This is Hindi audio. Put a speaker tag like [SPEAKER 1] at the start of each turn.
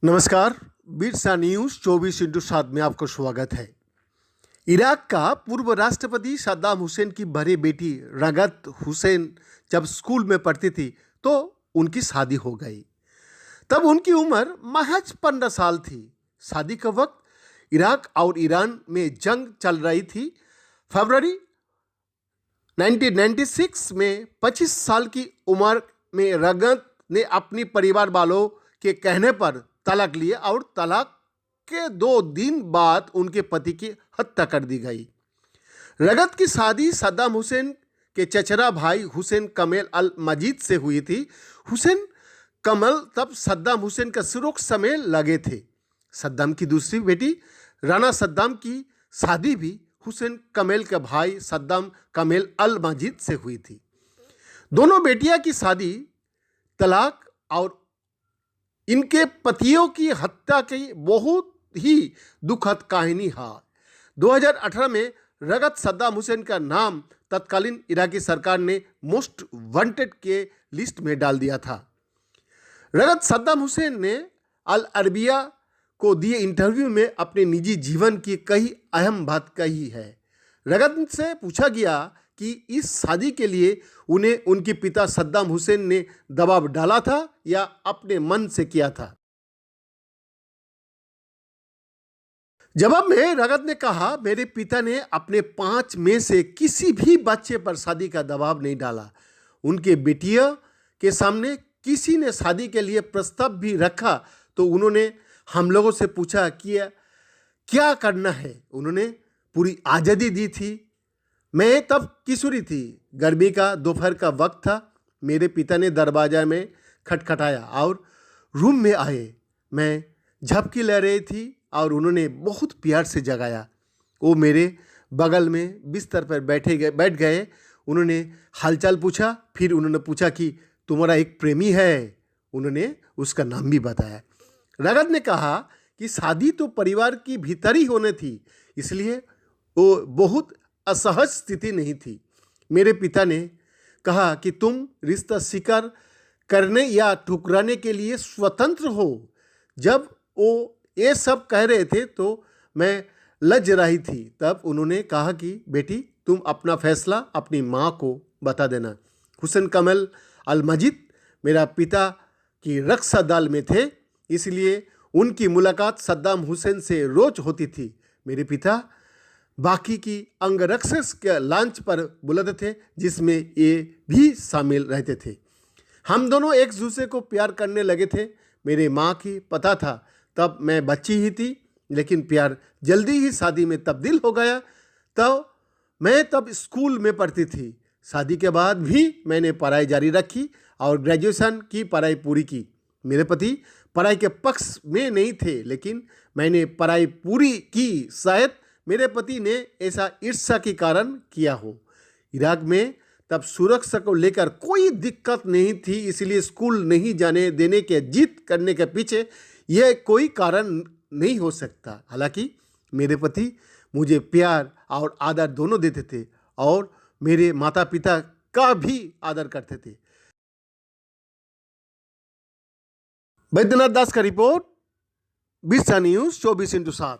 [SPEAKER 1] नमस्कार। बिरसा न्यूज 24x7 में आपको स्वागत है। इराक का पूर्व राष्ट्रपति सद्दाम हुसैन की बड़ी बेटी रगत हुसैन जब स्कूल में पढ़ती थी तो उनकी शादी हो गई। तब उनकी उम्र महज 15 साल थी। शादी के वक्त इराक और ईरान में जंग चल रही थी। फरवरी 1996 में 25 साल की उम्र में रगत ने अपनी परिवार वालों के कहने पर तलाक लिए और तलाक के 2 दिन बाद उनके पति की हत्या कर दी गई। रगत की शादी सद्दाम हुसैन के चचेरा भाई हुसैन कमेल अल मजीद से हुई थी। हुसैन कमल तब सद्दाम हुसैन का सिरों समय लगे थे। सद्दाम की दूसरी बेटी राना सद्दाम की शादी भी हुसैन कमेल के भाई सद्दाम कमेल अल मजीद से हुई थी। दोनों बेटियां की शादी, तलाक और इनके पतियों की हत्या की बहुत ही दुखद कहानी है। 2018 में रगत सद्दाम हुसैन का नाम तत्कालीन इराकी सरकार ने मोस्ट वांटेड के लिस्ट में डाल दिया था। रगत सद्दाम हुसैन ने अल अरबिया को दिए इंटरव्यू में अपने निजी जीवन की कई अहम बात कही है। रगत से पूछा गया कि इस शादी के लिए उन्हें उनके पिता सद्दाम हुसैन ने दबाव डाला था या अपने मन से किया था। जवाब में रगत ने कहा, मेरे पिता ने अपने 5 में से किसी भी बच्चे पर शादी का दबाव नहीं डाला। उनके बेटियों के सामने किसी ने शादी के लिए प्रस्ताव भी रखा तो उन्होंने हम लोगों से पूछा कि क्या करना है। उन्होंने पूरी आज़ादी दी थी। मैं तब किशोरी थी। गर्मी का दोपहर का वक्त था। मेरे पिता ने दरवाजा में खटखटाया और रूम में आए। मैं झपकी ले रही थी और उन्होंने बहुत प्यार से जगाया। वो मेरे बगल में बिस्तर पर बैठ गए। उन्होंने हालचाल पूछा। फिर उन्होंने पूछा कि तुम्हारा एक प्रेमी है। उन्होंने उसका नाम भी बताया। रगत ने कहा कि शादी तो परिवार की भीतर ही होनी थी, इसलिए वो बहुत असहज स्थिति नहीं थी। मेरे पिता ने कहा कि तुम रिश्ता स्वीकार करने या ठुकराने के लिए स्वतंत्र हो। जब वो ये सब कह रहे थे तो मैं लज रही थी। तब उन्होंने कहा कि बेटी, तुम अपना फैसला अपनी माँ को बता देना। हुसैन कमल अल मजीद मेरा पिता की रक्षा दल में थे, इसलिए उनकी मुलाकात सद्दाम हुसैन से रोज होती थी। मेरे पिता बाकी की अंगरक्षक के लंच पर बुलाते थे, जिसमें ये भी शामिल रहते थे। हम दोनों एक दूसरे को प्यार करने लगे थे। मेरे माँ की पता था तब मैं बच्ची ही थी, लेकिन प्यार जल्दी ही शादी में तब्दील हो गया। मैं तब स्कूल में पढ़ती थी। शादी के बाद भी मैंने पढ़ाई जारी रखी और ग्रेजुएशन की पढ़ाई पूरी की। मेरे पति पढ़ाई के पक्ष में नहीं थे, लेकिन मैंने पढ़ाई पूरी की। शायद मेरे पति ने ऐसा ईर्ष्या के कारण किया हो। इराक में तब सुरक्षा को लेकर कोई दिक्कत नहीं थी, इसलिए स्कूल नहीं जाने देने के जिद करने के पीछे यह कोई कारण नहीं हो सकता। हालांकि मेरे पति मुझे प्यार और आदर दोनों देते थे और मेरे माता पिता का भी आदर करते थे। बैद्यनाथ दास का रिपोर्ट, बिरसा न्यूज 24x7।